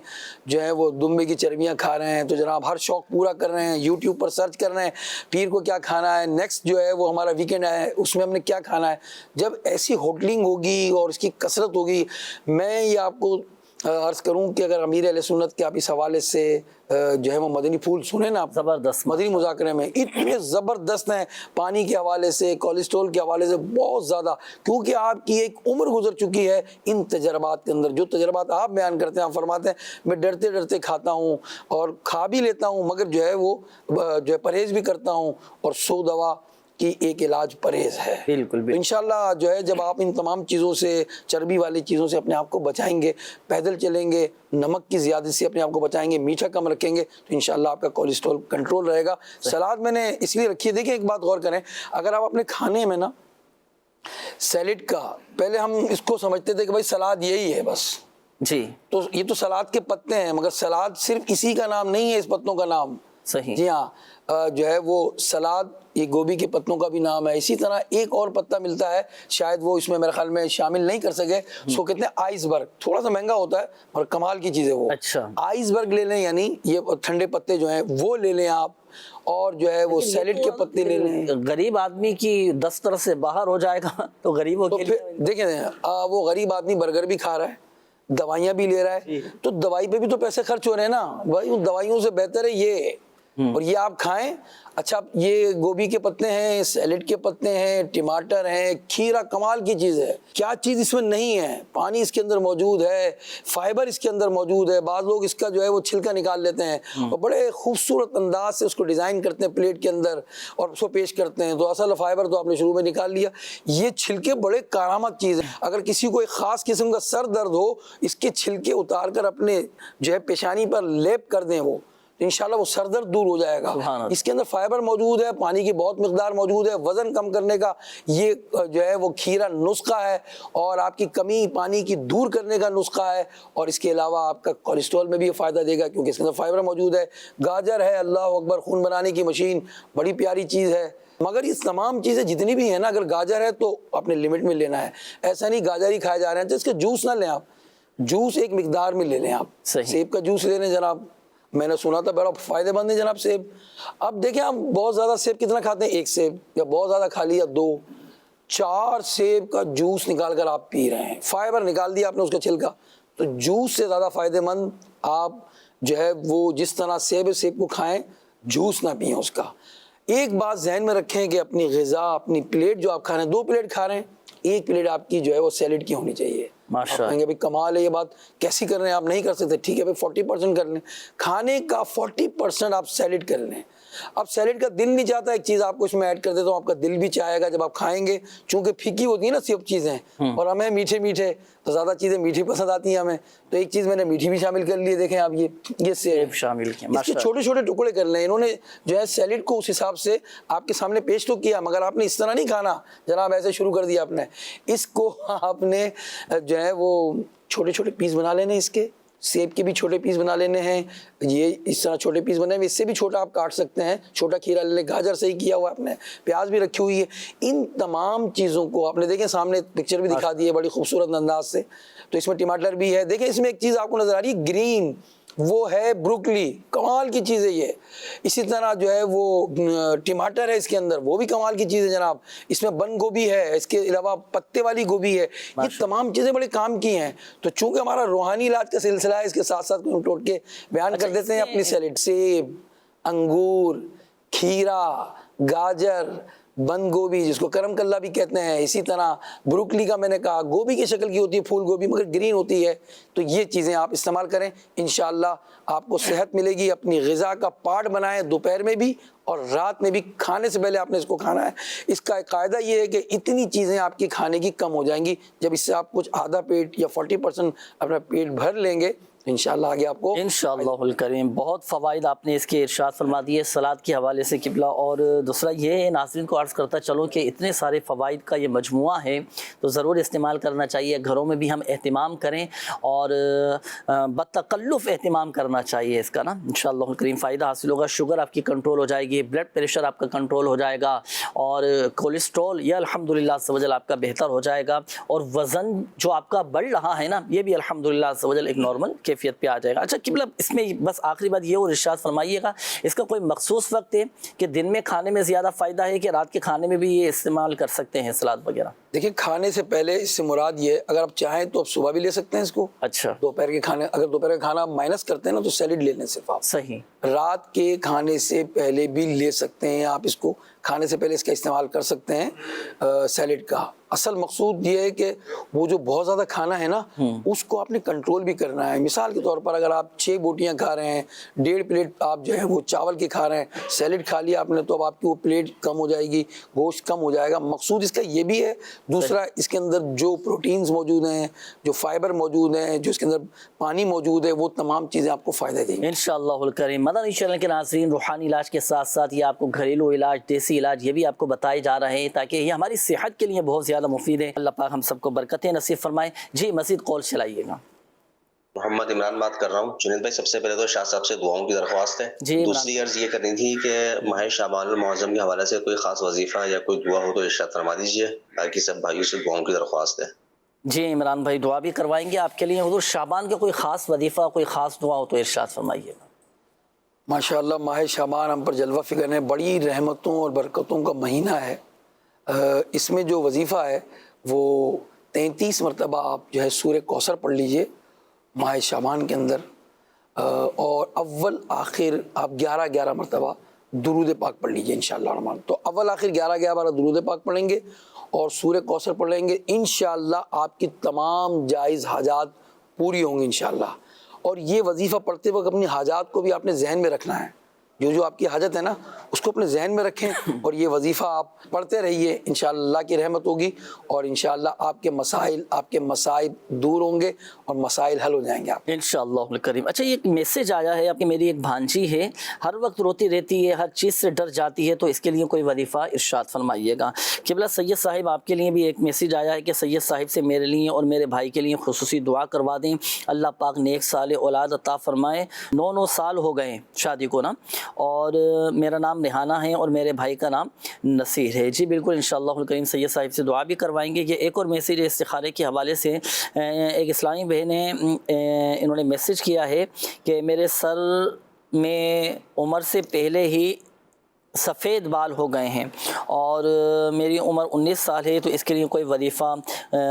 جو ہیں وہ دمبے کی چربیاں کھا رہے ہیں، تو جناب ہر شوق پورا کر رہے ہیں، یوٹیوب پر سرچ کر رہے ہیں پیر کو کیا کھانا ہے، نیکسٹ جو ہے وہ ہمارا ویکینڈ ہے اس میں ہم نے کیا کھانا ہے۔ جب ایسی ہوٹلنگ ہوگی اور اس کی کثرت ہوگی، میں یہ آپ کو عرض کروں کہ اگر امیر اہل سنت کے آپ اس حوالے سے جو ہے وہ مدنی پھول سنیں نا، زبردست مدنی مذاکرے میں اتنے زبردست ہیں پانی کے حوالے سے، کولیسٹرول کے حوالے سے بہت زیادہ، کیونکہ آپ کی ایک عمر گزر چکی ہے ان تجربات کے اندر۔ جو تجربات آپ بیان کرتے ہیں، آپ فرماتے ہیں میں ڈرتے ڈرتے کھاتا ہوں اور کھا بھی لیتا ہوں، مگر جو ہے وہ جو ہے پرہیز بھی کرتا ہوں، اور 100 دوا کی ایک علاج پرہیز ہے. بالکل انشاءاللہ جو ہے جب آپ ان تمام چیزوں سے، چربی والی چیزوں سے اپنے آپ کو بچائیں گے، پیدل چلیں گے، نمک کی زیادتی سے اپنے آپ کو بچائیں گے، میٹھا کم رکھیں گے، تو انشاءاللہ آپ کا کولیسٹرول کنٹرول رہے گا. سلاد میں نے اس لیے رکھی ہے، دیکھیں ایک بات غور کریں، اگر آپ اپنے کھانے میں نا سیلڈ کا، پہلے ہم اس کو سمجھتے تھے کہ بھائی سلاد یہی ہے بس جی، تو یہ تو سلاد کے پتے ہیں، مگر سلاد صرف اسی کا نام نہیں ہے، اس پتوں کا نام. صحیح. جی ہاں، جو ہے وہ سلاد یہ گوبھی کے پتوں کا بھی نام ہے. اسی طرح ایک اور پتا ملتا ہے، شاید وہ اس میں میرے خیال میں شامل نہیں کر سکے، اس کو کہتے ہیں آئس برگ. تھوڑا سا مہنگا ہوتا ہے اور کمال کی چیز ہے وہ. اچھا، آئس برگ لے لیں، یعنی یہ ٹھنڈے پتے جو ہیں وہ لے لیں آپ، اور جو ہے وہ سیلڈ کے پتے لے لیں. غریب آدمی کی دستر سے باہر ہو جائے گا تو غریبوں کے لیے دیکھیں وہ غریب آدمی برگر بھی کھا رہا ہے، دوائیاں بھی لے رہا ہے، تو دوائی پہ بھی تو پیسے خرچ ہو رہے ہیں نا بھائی. ان دوائیوں سے بہتر ہے یہ، اور یہ آپ کھائیں. اچھا یہ گوبھی کے پتے ہیں، سیلڈ کے پتے ہیں، ٹماٹر ہیں، کھیرا کمال کی چیز ہے. کیا چیز اس میں نہیں ہے؟ پانی اس کے اندر موجود ہے، فائبر اس کے اندر موجود ہے. بعض لوگ اس کا جو ہے وہ چھلکا نکال لیتے ہیں اور بڑے خوبصورت انداز سے اس کو ڈیزائن کرتے ہیں پلیٹ کے اندر اور اس کو پیش کرتے ہیں، تو اصل فائبر تو آپ نے شروع میں نکال لیا. یہ چھلکے بڑے کارآمد چیز ہیں. اگر کسی کو ایک خاص قسم کا سر درد ہو، اس کے چھلکے اتار کر اپنے جو ہے پیشانی پر لیپ کر دیں، وہ انشاءاللہ وہ سر درد دور ہو جائے گا. اس کے اندر فائبر موجود ہے، پانی کی بہت مقدار موجود ہے. وزن کم کرنے کا یہ جو ہے وہ کھیرا نسخہ ہے، اور آپ کی کمی پانی کی دور کرنے کا نسخہ ہے. اور اس کے علاوہ آپ کا کولیسٹرول میں بھی یہ فائدہ دے گا کیونکہ اس کے اندر فائبر موجود ہے. گاجر ہے، اللہ اکبر، خون بنانے کی مشین، بڑی پیاری چیز ہے. مگر یہ تمام چیزیں جتنی بھی ہیں نا، اگر گاجر ہے تو اپنے لمٹ میں لینا ہے. ایسا نہیں گاجر ہی کھائے جا رہے ہیں تو اس کے جوس نہ لیں آپ، جوس ایک مقدار میں لے لیں آپ. سیب کا جوس لے لیں جناب، میں نے سنا تھا بڑا فائدہ مند ہے جناب سیب. اب دیکھیں آپ بہت زیادہ سیب کتنا کھاتے ہیں؟ ایک سیب، یا بہت زیادہ کھا لیا 2 4 سیب کا جوس نکال کر آپ پی رہے ہیں. فائبر نکال دیا آپ نے اس کا چھلکا. تو جوس سے زیادہ فائدہ مند آپ جو ہے وہ جس طرح سیب کو کھائیں، جوس نہ پئیں اس کا. ایک بات ذہن میں رکھیں کہ اپنی غذا، اپنی پلیٹ جو آپ کھا رہے ہیں، 2 پلیٹ کھا رہے ہیں، 1 پلیٹ آپ کی جو ہے وہ سیلڈ کی ہونی چاہیے. ماشاءاللہ. کہیں گے بھائی کمال ہے، یہ بات کیسی کر رہے ہیں آپ؟ نہیں کر سکتے، ٹھیک ہے بھائی 40% کر لیں. کھانے کا 40% آپ سیلڈ کر لیں. اب سیلڈ کا دل نہیں چاہتا، ایک چیز آپ کو اس میں ایڈ کر دیتا ہوں، آپ کا دل بھی چاہے گا جب آپ کھائیں گے، چونکہ پھیکی ہوتی ہیں نا سب چیزیں، اور ہمیں میٹھے میٹھے تو زیادہ چیزیں میٹھی پسند آتی ہیں ہمیں، تو ایک چیز میں نے میٹھی بھی شامل کر لی ہے. دیکھیں آپ یہ سیب شامل کیا، اس کے چھوٹے چھوٹے ٹکڑے کر لیں. انہوں نے جو ہے سیلڈ کو اس حساب سے آپ کے سامنے پیش تو کیا، مگر آپ نے اس طرح نہیں کھانا جناب، ایسے شروع کر دیا آپ نے. اس کو آپ نے جو ہے وہ چھوٹے چھوٹے پیس بنا لینے، اس کے سیب کے بھی چھوٹے پیس بنا لینے ہیں. یہ اس طرح چھوٹے پیس بنے ہوئے، اس سے بھی چھوٹا آپ کاٹ سکتے ہیں. چھوٹا کھیرا لے لیں، گاجر صحیح کیا ہوا آپ نے، پیاز بھی رکھی ہوئی ہے. ان تمام چیزوں کو آپ نے دیکھیں سامنے پکچر بھی دکھا دی ہے بڑی خوبصورت انداز سے. تو اس میں ٹماٹر بھی ہے. دیکھیں اس میں ایک چیز آپ کو نظر آ رہی ہے گرین، وہ ہے بروکلی، کمال کی چیز ہے یہ. اسی طرح جو ہے وہ ٹماٹر ہے اس کے اندر، وہ بھی کمال کی چیز ہے جناب. اس میں بند گوبھی ہے، اس کے علاوہ پتے والی گوبھی ہے. یہ تمام چیزیں بڑے کام کی ہیں. تو چونکہ ہمارا روحانی علاج کا سلسلہ ہے، اس کے ساتھ ساتھ ہم ٹوٹ کے بیان کر دیتے ہیں اپنی سیلڈ. سیب، انگور، کھیرا، گاجر، بند گوبھی جس کو کرم کلہ بھی کہتے ہیں، اسی طرح بروکلی کا میں نے کہا گوبھی کی شکل کی ہوتی ہے، پھول گوبھی مگر گرین ہوتی ہے. تو یہ چیزیں آپ استعمال کریں، انشاءاللہ آپ کو صحت ملے گی. اپنی غذا کا پارٹ بنائیں، دوپہر میں بھی اور رات میں بھی. کھانے سے پہلے آپ نے اس کو کھانا ہے. اس کا ایک قاعدہ یہ ہے کہ اتنی چیزیں آپ کی کھانے کی کم ہو جائیں گی جب اس سے آپ کچھ آدھا پیٹ یا 40% اپنا پیٹ بھر لیں گے، انشاءاللہ آگے آپ کو انشاءاللہ الکریم بہت فوائد آپ نے اس کے ارشاد فرما دیے سلاد کے حوالے سے قبلہ. اور دوسرا یہ ناظرین کو عرض کرتا چلوں کہ اتنے سارے فوائد کا یہ مجموعہ ہے تو ضرور استعمال کرنا چاہیے. گھروں میں بھی ہم اہتمام کریں اور بتکلف اہتمام کرنا چاہیے اس کا نا. انشاءاللہ الکریم فائدہ حاصل ہوگا. شوگر آپ کی کنٹرول ہو جائے گی، بلڈ پریشر آپ کا کنٹرول ہو جائے گا، اور کولیسٹرول یہ الحمدللہ عز و جل آپ کا بہتر ہو جائے گا، اور وزن جو آپ کا بڑھ رہا ہے نا یہ بھی الحمدللہ عز و جل ایک نارمل کیفیت پہ آ جائے گا. اچھا قبلہ اس میں بس آخری بات یہ اور ارشاد فرمائیے گا، اس کا کوئی مخصوص وقت ہے کہ دن میں کھانے میں زیادہ فائدہ ہے کہ رات کے کھانے میں بھی یہ استعمال کر سکتے ہیں سلاد وغیرہ؟ دیکھیں کھانے سے پہلے اس سے مراد یہ، اگر آپ چاہیں تو آپ صبح بھی لے سکتے ہیں اس کو. اچھا دوپہر کے کھانے، اگر دوپہر کا کھانا مائنس کرتے ہیں نا تو سیلڈ لے لیں صرف آپ. صحیح. رات کے کھانے سے پہلے بھی لے سکتے ہیں آپ اس کو. کھانے سے پہلے اس کا استعمال کر سکتے ہیں سیلڈ کا. اصل مقصود یہ ہے کہ وہ جو بہت زیادہ کھانا ہے نا اس کو آپ نے کنٹرول بھی کرنا ہے. مثال کے طور پر اگر آپ 6 بوٹیاں کھا رہے ہیں, 1.5 پلیٹ آپ جو ہے وہ چاول کے کھا رہے ہیں, سیلڈ کھا لیا آپ نے, تو اب آپ کی وہ پلیٹ کم ہو جائے گی, گوشت کم ہو جائے گا. مقصود اس کا یہ بھی ہے. دوسرا اس کے اندر جو پروٹینز موجود ہیں, جو فائبر موجود ہیں, جو اس کے اندر پانی موجود ہے, وہ تمام چیزیں آپ کو فائدہ دیں گی انشاءاللہ الکریم. مدنی چینل کے ناظرین, روحانی علاج کے ساتھ ساتھ یہ آپ کو گھریلو علاج, دیسی علاج یہ بھی آپ کو بتائے جا رہے ہیں تاکہ یہ ہماری صحت کے لیے بہت زیادہ مفید ہے. اللہ پاک ہم سب کو برکتیں نصیب فرمائے. جی مزید کال چلائیے گا. محمد عمران بات کر رہا ہوں. جنید بھائی, سب سے پہلے تو شاہ صاحب سے دعاؤں کی درخواست ہے. دوسری عرض یہ کرنی تھی کہ ماہ شعبان المعظم کے حوالے سے کوئی خاص وظیفہ یا کوئی دعا ہو تو ارشاد فرما دیجیے. باقی سب بھائیوں سے دعاؤں کی درخواست ہے. جی عمران بھائی, دعا بھی کروائیں گے آپ کے لیے. حضور شعبان کا کوئی خاص وظیفہ, کوئی خاص دعا ہو تو ارشاد فرمائیے گا. ماشاءاللہ ماہ شعبان ہم پر جلوہ فکر ہے, بڑی رحمتوں اور برکتوں کا مہینہ ہے. اس میں جو وظیفہ ہے وہ 33 مرتبہ آپ جو ہے سورہ کوثر پڑھ لیجئے ماہ شعبان کے اندر, اور اول آخر آپ 11 مرتبہ درود پاک پڑھ لیجئے انشاءاللہ الرحمن. تو اول آخر 11 بار درود پاک پڑھیں گے اور سورہ کوثر پڑھ لیں گے, انشاءاللہ آپ کی تمام جائز حاجات پوری ہوں گی انشاءاللہ. اور یہ وظیفہ پڑھتے وقت اپنی حاجات کو بھی آپ نے ذہن میں رکھنا ہے. جو آپ کی حاجت ہے نا اس کو اپنے ذہن میں رکھیں اور یہ وظیفہ آپ پڑھتے رہیے. انشاءاللہ اللہ کی رحمت ہوگی اور انشاءاللہ آپ کے مسائل, آپ کے مصائب دور ہوں گے اور مسائل حل ہو جائیں گے آپ انشاءاللہ الکریم. اچھا, یہ ایک میسج آیا ہے آپ کی, میری ایک بھانجی ہے, ہر وقت روتی رہتی ہے, ہر چیز سے ڈر جاتی ہے, تو اس کے لیے کوئی وظیفہ ارشاد فرمائیے گا. قبلہ سید صاحب, آپ کے لیے بھی ایک میسج آیا ہے کہ سید صاحب سے میرے لیے اور میرے بھائی کے لیے خصوصی دعا کروا دیں. اللہ پاک نیک صالح اولاد عطا فرمائے. 9 سال ہو گئے شادی کو نا, اور میرا نام ریحانہ ہے اور میرے بھائی کا نام نصیر ہے. جی بالکل انشاءاللہ الکریم سید صاحب سے دعا بھی کروائیں گے. یہ ایک اور میسیج استخارے کے حوالے سے, ایک اسلامی بہن نے انہوں نے میسیج کیا ہے کہ میرے سر میں عمر سے پہلے ہی سفید بال ہو گئے ہیں اور میری عمر 19 سال ہے, تو اس کے لیے کوئی وظیفہ,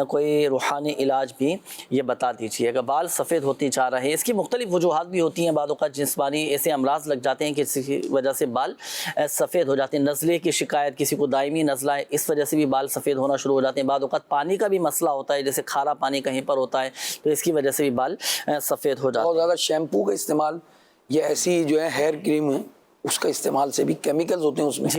کوئی روحانی علاج بھی یہ بتا دیجیے گا. بال سفید ہوتے جا رہے ہیں, اس کی مختلف وجوہات بھی ہوتی ہیں. بعض اوقات جسمانی ایسے امراض لگ جاتے ہیں کہ کسی کی وجہ سے بال سفید ہو جاتے ہیں. نزلے کی شکایت, کسی کو دائمی نزلہ ہے, اس وجہ سے بھی بال سفید ہونا شروع ہو جاتے ہیں. بعض اوقات پانی کا بھی مسئلہ ہوتا ہے, جیسے کھارا پانی کہیں پر ہوتا ہے, تو اس کی وجہ سے بھی بال سفید ہو جاتے ہیں. بہت زیادہ شیمپو کا استعمال, یہ ایسی جو ہے ہیئر کریم ہے اس کا استعمال سے بھی کیمیکلز ہوتے ہیں اس میں,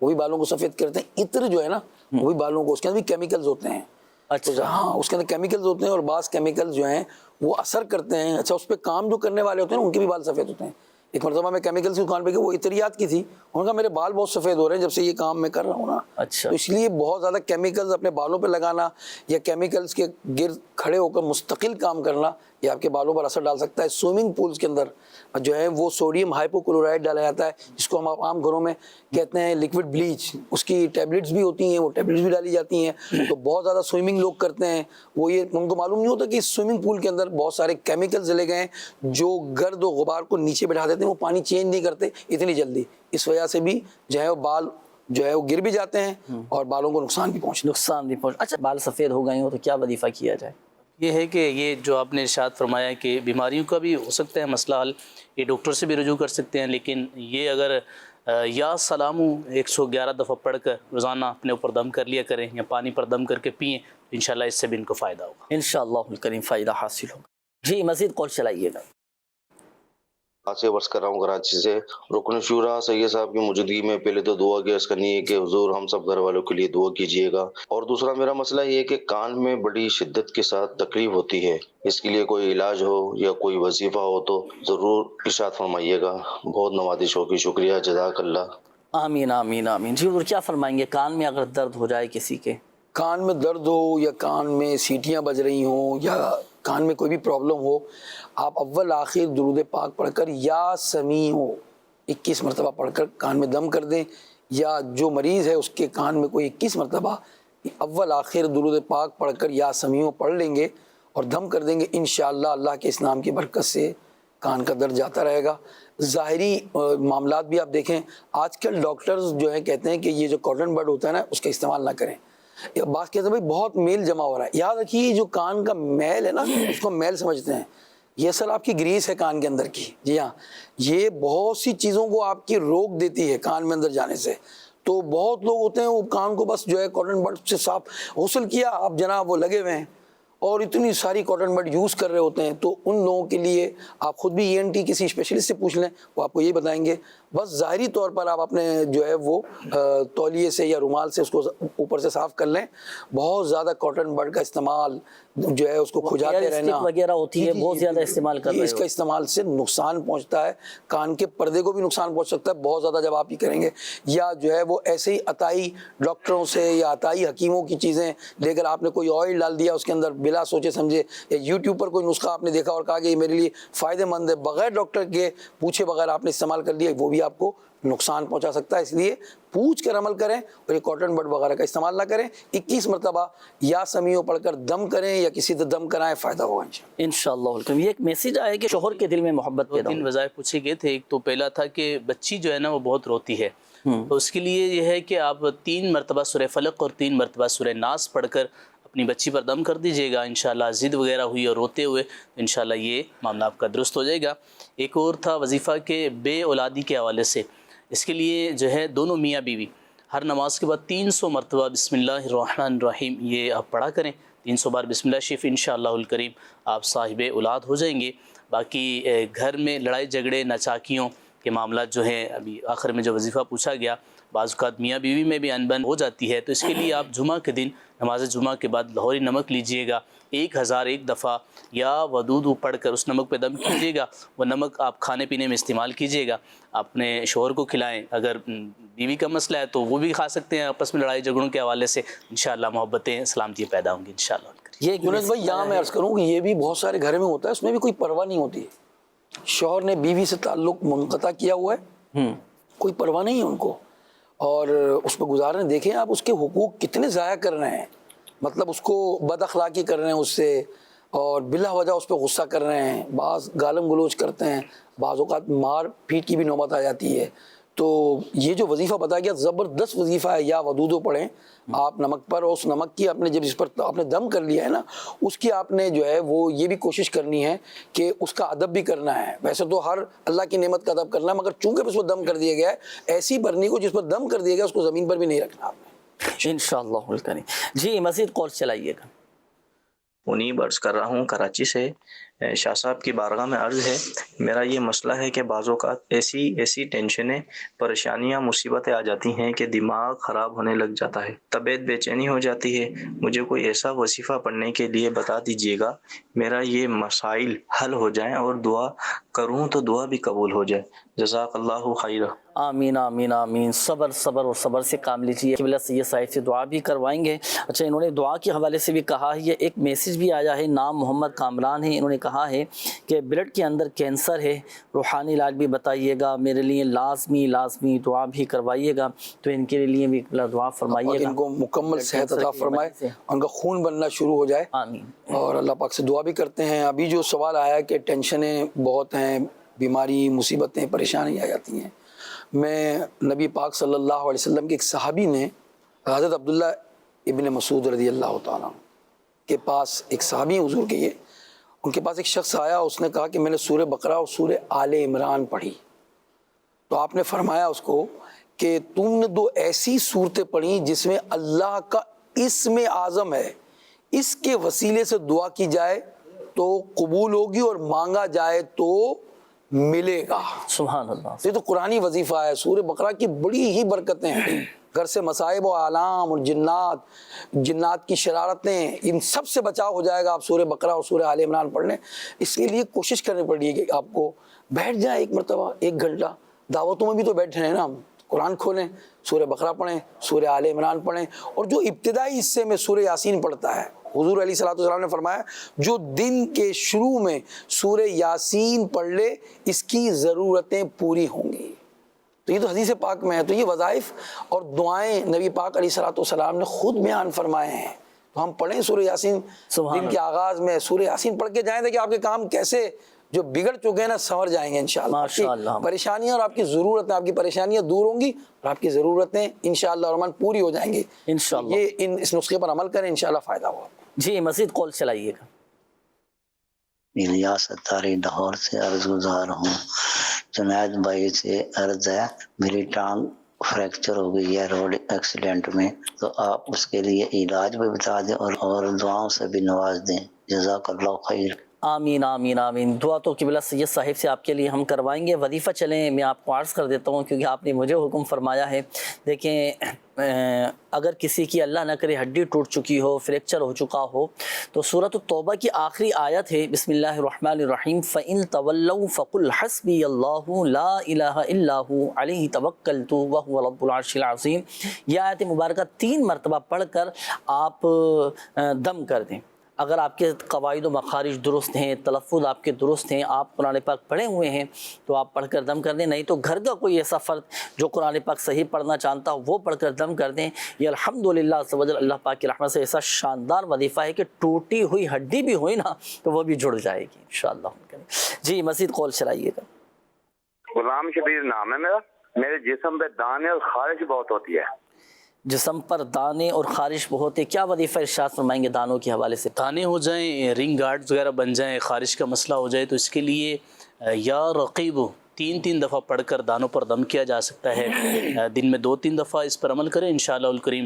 وہ بھی بالوں کو سفید کرتے ہیں. عطر جو ہے نا وہ بھی بالوں کو, اس کے اندر بھی کیمیکلز ہوتے ہیں. اچھا ہاں, اس کے اندر کیمیکلز ہوتے ہیں اور بعض کیمیکلز جو ہیں وہ اثر کرتے ہیں. اچھا, اس پہ کام جو کرنے والے ہوتے ہیں ان کے بھی بال سفید ہوتے ہیں. ایک مرتبہ میں کیمیکلز کی دکان پہ گیا, وہ عطریات کی تھی, انہوں نے کہا میرے بال بہت سفید ہو رہے ہیں جب سے یہ کام میں کر رہا ہوں نا. اچھا, تو اس لیے بہت زیادہ کیمیکلز اپنے بالوں پہ لگانا یا کیمیکلز کے گرد کھڑے ہو کر مستقل کام کرنا, یہ آپ کے بالوں پر اثر ڈال سکتا ہے. سوئمنگ پولز کے اندر جو ہے وہ سوڈیم ہائپو کلورائڈ ڈالا جاتا ہے, جس کو ہم عام گھروں میں کہتے ہیں لیکوڈ بلیچ. اس کی ٹیبلٹس بھی ہوتی ہیں, وہ ٹیبلٹس بھی ڈالی جاتی ہیں. تو بہت زیادہ سوئمنگ لوگ کرتے ہیں, وہ یہ ان کو معلوم نہیں ہوتا کہ اس سوئمنگ پول کے اندر بہت سارے کیمیکلز لے گئے ہیں جو گرد و غبار کو نیچے بٹھا دیتے ہیں, وہ پانی چینج نہیں کرتے اتنی جلدی. اس وجہ سے بھی جو ہے وہ بال جو ہے وہ گر بھی جاتے ہیں اور بالوں کو نقصان بھی پہنچتا. اچھا, بال سفید ہو گئے ہوں تو کیا وظیفہ کیا جائے؟ یہ ہے کہ یہ جو آپ نے ارشاد فرمایا کہ بیماریوں کا بھی ہو سکتا ہے مسئلہ حل, یہ ڈاکٹر سے بھی رجوع کر سکتے ہیں, لیکن یہ اگر یا سلامو 111 دفعہ پڑھ کر روزانہ اپنے اوپر دم کر لیا کریں یا پانی پر دم کر کے پئیں, انشاءاللہ اس سے بھی ان کو فائدہ ہوگا. انشاءاللہ الکریم فائدہ حاصل ہوگا. جی مزید کال چلائیے گا. سے ورس کر رہا ہوں کراچی سے. رکن شورا سید صاحب کی موجودگی میں پہلے تو دعا کی عرض کرنی ہے کہ حضور ہم سب گھر والوں کے لیے دعا کیجیے گا. اور دوسرا میرا مسئلہ یہ ہے کہ کان میں بڑی شدت کے ساتھ تکلیف ہوتی ہے, اس کے لیے کوئی علاج ہو یا کوئی وظیفہ ہو تو ضرور ارشاد فرمائیے گا. بہت نوازش ہوگی, شکریہ, جزاک اللہ. آمین آمین آمین. جی حضور کیا فرمائیں گے, کان میں اگر درد ہو جائے کسی کے, کان میں درد ہو یا کان میں سیٹیاں بج رہی ہوں یا کان میں کوئی بھی پرابلم ہو, آپ اول آخر درود پاک پڑھ کر یا سمیع 21 مرتبہ پڑھ کر کان میں دم کر دیں, یا جو مریض ہے اس کے کان میں کوئی 21 مرتبہ اول آخر درود پاک پڑھ کر یا سمیع پڑھ لیں گے اور دم کر دیں گے. انشاءاللہ اللہ کے اس نام کی برکت سے کان کا درد جاتا رہے گا. ظاہری معاملات بھی آپ دیکھیں, آج کل ڈاکٹرز جو ہیں کہتے ہیں کہ یہ جو کاٹن بڈ ہوتا ہے نا اس کا استعمال نہ کریں. بات کہتے ہیں بھائی بہت میل جمع ہو رہا ہے. یاد رکھیے جو کان کا میل ہے نا اس کو میل سمجھتے ہیں, یہ اصل آپ کی گریس ہے کان کے اندر کی. جی ہاں, یہ بہت سی چیزوں کو آپ کی روک دیتی ہے کان میں اندر جانے سے. تو بہت لوگ ہوتے ہیں وہ کان کو بس جو ہے کاٹن بڈ سے صاف غسل کیا اب جناب وہ لگے ہوئے ہیں اور اتنی ساری کاٹن بڈ یوز کر رہے ہوتے ہیں. تو ان لوگوں کے لیے آپ خود بھی ENT کسی اسپیشلسٹ سے پوچھ لیں, وہ آپ کو یہ بتائیں گے. بس ظاہری طور پر آپ اپنے جو ہے وہ تولیے سے یا رومال سے اس کو اوپر سے صاف کر لیں. بہت زیادہ کاٹن بڈ کا استعمال جو ہے اس کو کھجاتے رہنا وغیرہ ہوتی ہے بہت زیادہ استعمال کر رہے اس کا استعمال سے نقصان پہنچتا ہے, کان کے پردے کو بھی نقصان پہنچ سکتا ہے بہت زیادہ جب آپ یہ کریں گے. یا جو ہے وہ ایسے ہی عطائی ڈاکٹروں سے یا عطائی حکیموں کی چیزیں لے کر آپ نے کوئی آئل ڈال دیا اس کے اندر بلا سوچے سمجھے, یا یوٹیوب پر کوئی نسخہ آپ نے دیکھا اور کہا کہ یہ میرے لیے فائدہ مند ہے, بغیر ڈاکٹر کے پوچھے بغیر آپ نے استعمال کر لیا, وہ بھی آپ کو نقصان پہنچا سکتا ہے. اس لیے پوچھ کر عمل کریں اور یہ کاٹن بڈ وغیرہ کا استعمال نہ کریں. 21 مرتبہ یا سمیع پڑھ کر دم کریں یا کسی سے دم کرائیں, فائدہ ہوگا انشاءاللہ. یہ ایک میسج آیا کہ شوہر کے دل میں محبت پیدا ہو. 3 وظائف پوچھے گئے تھے. ایک تو پہلا تھا کہ بچی جو ہے نا وہ بہت روتی ہے, تو اس کے لیے یہ ہے کہ آپ 3 مرتبہ سورہ فلق اور 3 مرتبہ سورہ ناس پڑھ کر اپنی بچی پر دم کر دیجیے گا. انشاءاللہ ضد وغیرہ ہوئی اور روتے ہوئے تو انشاءاللہ یہ معاملہ آپ کا درست ہو جائے گا. ایک اور تھا وظیفہ کے بے اولادی کے حوالے سے. اس کے لیے جو ہے دونوں میاں بیوی ہر نماز کے بعد 300 مرتبہ بسم اللہ الرحمن الرحیم یہ آپ پڑھا کریں. 300 بار بسم اللہ شریف انشاءاللہ الکریم آپ صاحب اولاد ہو جائیں گے. باقی گھر میں لڑائی جھگڑے ناچاکیوں کے معاملات جو ہیں, ابھی آخر میں جو وظیفہ پوچھا گیا, بعض اوقات میاں بیوی میں بھی انبن ہو جاتی ہے, تو اس کے لیے آپ جمعہ کے دن نماز جمعہ کے بعد لاہوری نمک لیجئے گا 1001 دفعہ یا ودود پڑھ کر اس نمک پہ دم کیجیے گا. وہ نمک آپ کھانے پینے میں استعمال کیجیے گا, اپنے شوہر کو کھلائیں. اگر بیوی کا مسئلہ ہے تو وہ بھی کھا سکتے ہیں. آپس میں لڑائی جھگڑوں کے حوالے سے انشاءاللہ محبتیں سلامتی پیدا ہوں گی انشاءاللہ. یہ یونس بھائی یہاں میں عرض کروں کہ یہ بھی بہت سارے گھر میں ہوتا ہے, اس میں بھی کوئی پرواہ نہیں ہوتی. شوہر نے بیوی سے تعلق منقطع کیا ہوا ہے, کوئی پرواہ نہیں ہے ان کو, اور اس پہ گزارنے دیکھیں آپ اس کے حقوق کتنے ضائع کر رہے ہیں. مطلب اس کو بد اخلاقی کر رہے ہیں اس سے, اور بلا وجہ اس پہ غصہ کر رہے ہیں, بعض گالم گلوچ کرتے ہیں, بعض اوقات مار پیٹ کی بھی نوبت آ جاتی ہے. تو یہ جو وظیفہ بتایا گیا زبردست وظیفہ ہے. یا ودودو پڑھیں آپ نمک پر, اور اس نمک کی آپ نے جب اس پر آپ نے دم کر لیا ہے نا, اس کی آپ نے جو ہے وہ یہ بھی کوشش کرنی ہے کہ اس کا ادب بھی کرنا ہے. ویسے تو ہر اللہ کی نعمت کا ادب کرنا ہے, مگر چونکہ اس پر دم کر دیا گیا ہے, ایسی برنی کو جس پر دم کر دیا گیا اس کو زمین پر بھی نہیں رکھنا آپ نے انشاءاللہ. جی مزید کال چلائیے گا. منیب عرض کر رہا ہوں کراچی سے. شاہ صاحب کی بارگاہ میں عرض ہے, میرا یہ مسئلہ ہے کہ بعض اوقات ایسی ٹینشنیں پریشانیاں مصیبتیں آ جاتی ہیں کہ دماغ خراب ہونے لگ جاتا ہے, طبیعت بے چینی ہو جاتی ہے. مجھے کوئی ایسا وظیفہ پڑھنے کے لیے بتا دیجیے گا میرا یہ مسائل حل ہو جائیں, اور دعا کروں تو دعا بھی قبول ہو جائے. جزاک اللہ خیر. آمین آمین آمین. صبر اور صبر سے کام لیجیے. قبلہ سید صاحب سے دعا بھی کروائیں گے. اچھا, انہوں نے دعا کے حوالے سے بھی کہا ہے, یہ ایک میسج بھی آیا ہے, نام محمد کامران ہے. انہوں نے کہا ہے کہ بلڈ کے اندر کینسر ہے, روحانی علاج بھی بتائیے گا, میرے لیے لازمی دعا بھی کروائیے گا. تو ان کے لیے بھی دعا فرمائیے گا, ان کو مکمل صحت عطا فرمائے, ان کا خون بننا شروع ہو جائے. آمین. اور اللہ پاک سے دعا بھی کرتے ہیں. ابھی جو سوال آیا ہے کہ ٹینشنیں بہت ہیں, بیماری مصیبتیں پریشانی آ جاتی ہیں. میں نبی پاک صلی اللہ علیہ وسلم کے ایک صحابی نے حضرت عبداللہ ابن مسعود رضی اللہ تعالیٰ کے پاس, ایک صحابی حضور کے, یہ ان کے پاس ایک شخص آیا, اس نے کہا کہ میں نے سورہ بقرہ اور سورہ آل عمران پڑھی. تو آپ نے فرمایا اس کو کہ تم نے 2 ایسی صورتیں پڑھی جس میں اللہ کا اسم اعظم ہے, اس کے وسیلے سے دعا کی جائے تو قبول ہوگی اور مانگا جائے تو ملے گا. سبحان اللہ. یہ تو قرآنی وظیفہ ہے. سورہ بقرہ کی بڑی ہی برکتیں ہیں, گھر سے مصائب و آلام اور جنات کی شرارتیں, ان سب سے بچاؤ ہو جائے گا آپ سورہ بقرہ اور سورہ آل عمران پڑھ لیں. اس کے لیے کوشش کرنی پڑے گی کہ آپ کو بیٹھ جائیں 1 مرتبہ 1 گھنٹہ. دعوتوں میں بھی تو بیٹھ رہے ہیں نا, قرآن کھولیں, سورہ بقرہ پڑھیں, سورہ آل عمران پڑھیں, اور جو ابتدائی حصے میں سورہ یاسین پڑھتا ہے, حضور علیہ الصلوۃ والسلام نے فرمایا جو دن کے شروع میں سورہ یاسین پڑھ لے اس کی ضرورتیں پوری ہوں گی. تو یہ تو حدیث پاک میں ہے. تو یہ وظائف اور دعائیں نبی پاک علیہ الصلوۃ والسلام نے خود بیان فرمائے ہیں. تو ہم پڑھیں سورہ یاسین, دن کے آغاز میں سورہ یاسین پڑھ کے جائیں, کہ آپ کے کام کیسے جو بگڑ چکے ہیں نا سنور جائیں گے انشاءاللہ. پریشانیاں اور آپ کی ضرورتیں, آپ کی پریشانیاں دور ہوں گی اور آپ کی ضرورتیں انشاءاللہ الرحمن پوری ہو جائیں گی انشاءاللہ. یہ اس نسخے پر عمل کریں, انشاءاللہ فائدہ ہوگا. جی مزید کال چلائیے گا. الیاس اتاری لاہور سے عرض گزار ہوں. جنید بھائی سے عرض ہے, میری ٹانگ فریکچر ہو گئی ہے روڈ ایکسیڈنٹ میں، تو آپ اس کے لیے علاج بھی بتا دیں اور دعاؤں سے بھی نواز دیں. جزاک اللہ خیر. آمین آمین آمین. دعا تو قبلہ سید صاحب سے آپ کے لیے ہم کروائیں گے. وظیفہ چلیں میں آپ کو عرض کر دیتا ہوں کیونکہ آپ نے مجھے حکم فرمایا ہے. دیکھیں اگر کسی کی اللہ نہ کرے ہڈی ٹوٹ چکی ہو، فریکچر ہو چکا ہو، تو سورۃ التوبہ کی آخری آیت ہے بسم اللہ الرحمن الرحیم فَإِن تَوَلَّوْا فَقُلْ حَسْبِيَ اللَّهُ لَا إِلَهَ إِلَّا هُوَ عَلَيْهِ تَوَكَّلْتُ وَهُوَ رَبُّ الْعَرْشِ الْعَظِيمِ. یہ آیت مبارکہ 3 مرتبہ پڑھ کر آپ دم کر دیں. اگر آپ کے قواعد و مخارج درست ہیں، تلفظ آپ کے درست ہیں، آپ قرآن پاک پڑھے ہوئے ہیں تو آپ پڑھ کر دم کر دیں. نہیں تو گھر کا کوئی ایسا فرد جو قرآن پاک صحیح پڑھنا چاہتا ہو وہ پڑھ کر دم کر دیں. یہ الحمدللہ عز و جل اللہ پاک کی رحمت سے ایسا شاندار وظیفہ ہے کہ ٹوٹی ہوئی ہڈی بھی ہوئی نا تو وہ بھی جڑ جائے گی انشاءاللہ. جی مزید قول چلائیے گا. غلام شبیر نام ہے میرا. میرے جسم پہ دانے اور خارش بہت ہوتی ہے. جسم پر دانے اور خارش بہت ہے، کیا وظیفہ ارشاد فرمائیں گے دانوں کے حوالے سے؟ دانے ہو جائیں، رنگ گارڈز وغیرہ بن جائیں، خارش کا مسئلہ ہو جائے تو اس کے لیے یا رقیب 3 دفعہ پڑھ کر دانوں پر دم کیا جا سکتا ہے. دن میں 2-3 دفعہ اس پر عمل کریں، انشاءاللہ الکریم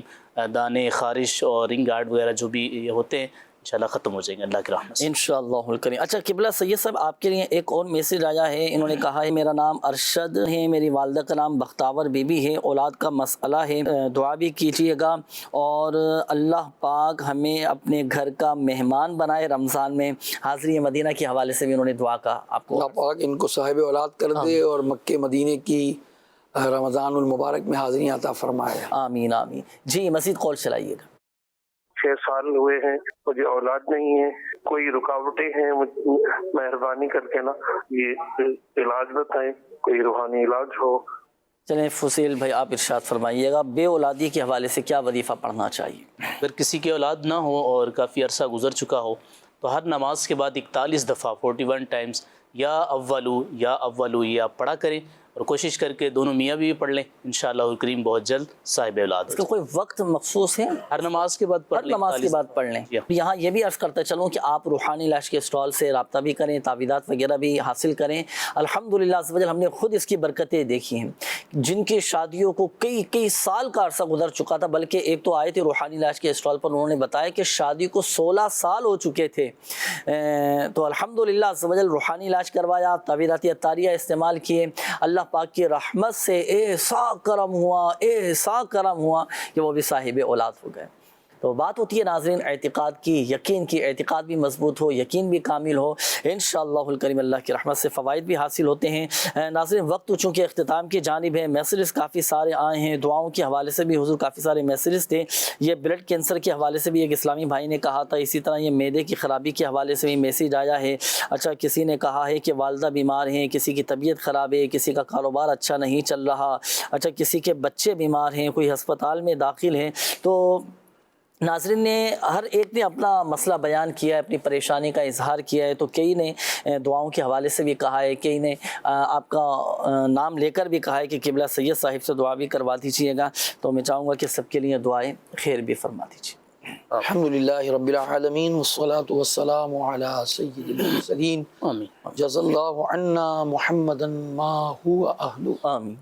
دانے، خارش اور رنگ گارڈ وغیرہ جو بھی ہوتے ہیں انشاءاللہ ختم ہو جائیں گے اللہ کی رحمت سے انشاءاللہ الکریم. اچھا قبلہ سید صاحب آپ کے لیے ایک اور میسیج آیا ہے. انہوں نے کہا ہے میرا نام ارشد ہے، میری والدہ کا نام بختاور بی بی ہے، اولاد کا مسئلہ ہے، دعا بھی کیجیے گا اور اللہ پاک ہمیں اپنے گھر کا مہمان بنائے رمضان میں. حاضری مدینہ کے حوالے سے بھی انہوں نے دعا کا آپ کو. اللہ پاک ان کو صاحب اولاد کر دے اور مکہ مدینے کی رمضان المبارک میں حاضری عطا فرمائے. آمین آمین. جی مزید قول چلائیے گا. 6 سال ہوئے ہیں، مجھے اولاد نہیں ہے، کوئی رکاوٹیں ہیں، مہربانی کر کے نا یہ علاج بتائیں، کوئی روحانی علاج ہو. چلیں فصیل بھائی آپ ارشاد فرمائیے گا بے اولادی کے حوالے سے کیا وظیفہ پڑھنا چاہیے؟ اگر کسی کی اولاد نہ ہو اور کافی عرصہ گزر چکا ہو تو ہر نماز کے بعد 41 دفعہ 41 ٹائمز یا اولو یہ آپ پڑھا کریں اور کوشش کر کے دونوں میاں بھی پڑھ لیں انشاءاللہ الکریم بہت جلد صاحب اولاد. اس کا کوئی وقت مخصوص ہے؟ ہر نماز کے بعد ہر نماز کے بعد پڑھ لیں. یہاں یہ بھی عرض کرتا چلوں کہ آپ روحانی علاج کے اسٹال سے رابطہ بھی کریں، تعویذات وغیرہ بھی حاصل کریں. الحمدللہ عز و جل ہم نے خود اس کی برکتیں دیکھی ہیں. جن کی شادیوں کو کئی سال کا عرصہ گزر چکا تھا، بلکہ ایک تو آئے تھے روحانی علاج کے اسٹال پر انہوں نے بتایا کہ شادی کو 16 سال ہو چکے تھے، تو الحمدللہ عز و جل روحانی علاج کروایا، تعویذات اطاریہ استعمال کیے، اللہ پاک کی رحمت سے ایسا کرم ہوا کہ وہ بھی صاحب اولاد ہو گئے. تو بات ہوتی ہے ناظرین اعتقاد کی، یقین کی. اعتقاد بھی مضبوط ہو، یقین بھی کامل ہو، انشاءاللہ الکریم اللہ کی رحمت سے فوائد بھی حاصل ہوتے ہیں. ناظرین وقت تو چونکہ اختتام کی جانب ہے، میسیجز کافی سارے آئے ہیں، دعاؤں کے حوالے سے بھی حضور کافی سارے میسیجز تھے. یہ بلڈ کینسر کے حوالے سے بھی ایک اسلامی بھائی نے کہا تھا، اسی طرح یہ معدے کی خرابی کے حوالے سے بھی میسیج آیا ہے. اچھا کسی نے کہا ہے کہ والدہ بیمار ہیں، کسی کی طبیعت خراب ہے، کسی کا کاروبار اچھا نہیں چل رہا، اچھا کسی کے بچے بیمار ہیں، کوئی ہسپتال میں داخل ہیں. تو ناظرین نے ہر ایک نے اپنا مسئلہ بیان کیا ہے، اپنی پریشانی کا اظہار کیا ہے. تو کئی نے دعاؤں کے حوالے سے بھی کہا ہے، کئی نے آپ کا نام لے کر بھی کہا ہے کہ قبلہ سید صاحب سے دعا بھی کروا دیجیے گا. تو میں چاہوں گا کہ سب کے لیے دعائیں خیر بھی فرما دیجیے. الحمدللہ رب العالمین والصلاة والسلام علی سید المرسلین. جزا اللہ عنا محمدا ما هو اہلہ. آمین.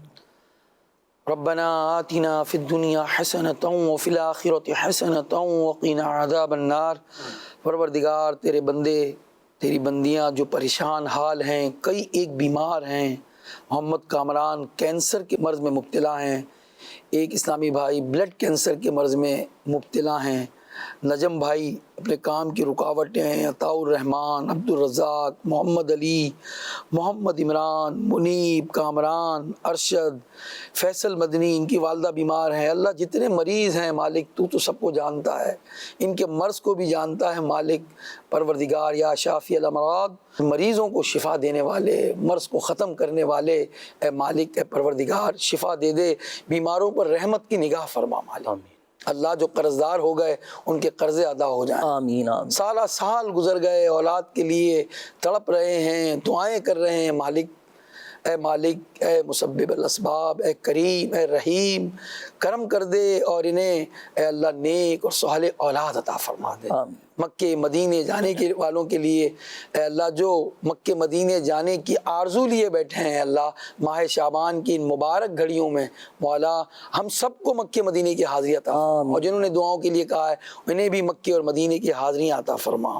ربنا آتنا فی الدنیا حسنۃ وفی الآخرۃ حسنۃ وقنا عذاب النار. پروردگار تیرے بندے تیری بندیاں جو پریشان حال ہیں، کئی ایک بیمار ہیں، محمد کامران کینسر کے مرض میں مبتلا ہیں، ایک اسلامی بھائی بلڈ کینسر کے مرض میں مبتلا ہیں، نجم بھائی اپنے کام کی رکاوٹیں ہیں، عطاء الرحمان، عبد الرزاق، محمد علی، محمد عمران، منیب، کامران، ارشد، فیصل مدنی، ان کی والدہ بیمار ہیں. اللہ جتنے مریض ہیں مالک تو سب کو جانتا ہے، ان کے مرض کو بھی جانتا ہے مالک. پروردگار یا شافی الامراض، مریضوں کو شفا دینے والے، مرض کو ختم کرنے والے، اے مالک اے پروردگار شفا دے دے، بیماروں پر رحمت کی نگاہ فرما مالک. اللہ جو قرضدار ہو گئے ان کے قرضے ادا ہو جائیں. آمین آمین. سال گزر گئے، اولاد کے لیے تڑپ رہے ہیں، دعائیں کر رہے ہیں مالک اے مالک، اے مسبب الاسباب، اے کریم، اے رحیم، کرم کر دے اور انہیں اے اللہ نیک اور صالح اولاد عطا فرما دے۔ مکے مدینے جانے کے والوں کے لیے اے اللہ جو مکے مدینے جانے کی آرزو لیے بیٹھے ہیں اللہ، ماہ شعبان کی ان مبارک گھڑیوں میں مولا ہم سب کو مکے مدینے کی حاضری عطا فرما، اور جنہوں نے دعاؤں کے لیے کہا ہے انہیں بھی مکے اور مدینے کی حاضریاں عطا فرما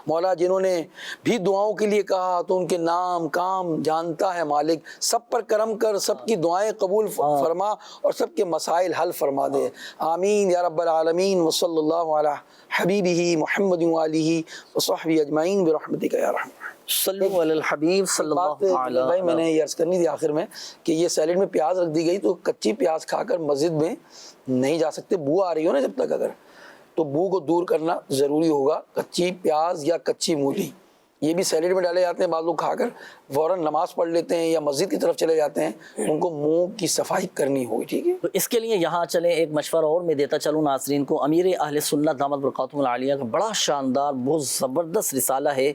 مولا۔ جنہوں نے بھی دعاؤں کے لیے کہا تو ان کے نام کام جانتا ہے مالک، سب پر کرم کر، سب کی دعائیں قبول فرما اور سب کے مسائل حل فرما دے، آمین یا رب العالمین۔ وصلی اللہ علی حبیبہ محمد وآلہ وصحبہ اجمعین برحمتک یا رحمن۔ صلو علی الحبیب صلی اللہ علیہ بھائی میں نے یہ عرض کرنی تھی آخر میں کہ یہ سیلیڈ میں پیاز رکھ دی گئی تو کچی پیاز کھا کر مسجد میں نہیں جا سکتے، بو آ رہی ہو نا جب تک، اگر تو بو کو دور کرنا ضروری ہوگا۔ کچی پیاز یا کچی مولی یہ بھی سیلیڈ میں ڈالے جاتے ہیں، بعض لوگ کھا کر فوراً نماز پڑھ لیتے ہیں یا مسجد کی طرف چلے جاتے ہیں، ان کو منہ کی صفائی کرنی ہوگی، ٹھیک ہے۔ تو اس کے لیے یہاں چلیں ایک مشورہ اور میں دیتا چلوں ناظرین کو، امیر اہل سنت دامت برکاتہم العالیہ کا بڑا شاندار بہت زبردست رسالہ ہے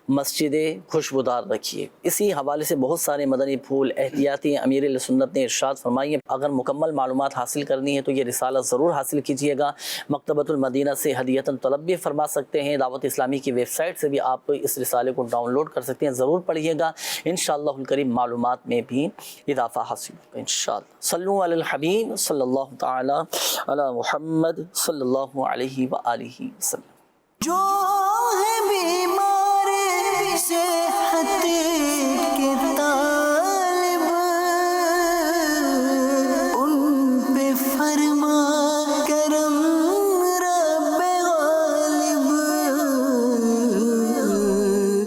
مسجد خوشبودار رکھیے۔ اسی حوالے سے بہت سارے مدنی پھول احتیاطی امیر اہل سنت نے ارشاد فرمائی ہے، اگر مکمل معلومات حاصل کرنی ہے تو یہ رسالہ ضرور حاصل کیجیے گا۔ مکتبۃ المدینہ سے ہدیۃً طلب بھی فرما سکتے ہیں، دعوت اسلامی کی ویب سائٹ سے بھی آپ اس رسالے کو ڈاؤن لوڈ کر سکتے ہیں، ضرور پڑھیے گا، انشاءاللہ الکریم معلومات میں بھی اضافہ حاصل ہوگا انشاءاللہ۔ صلو علی الحبیب صلی اللہ تعالی علی محمد صلی اللہ علیہ وآلہ وسلم۔ جو ہے بیمار صحت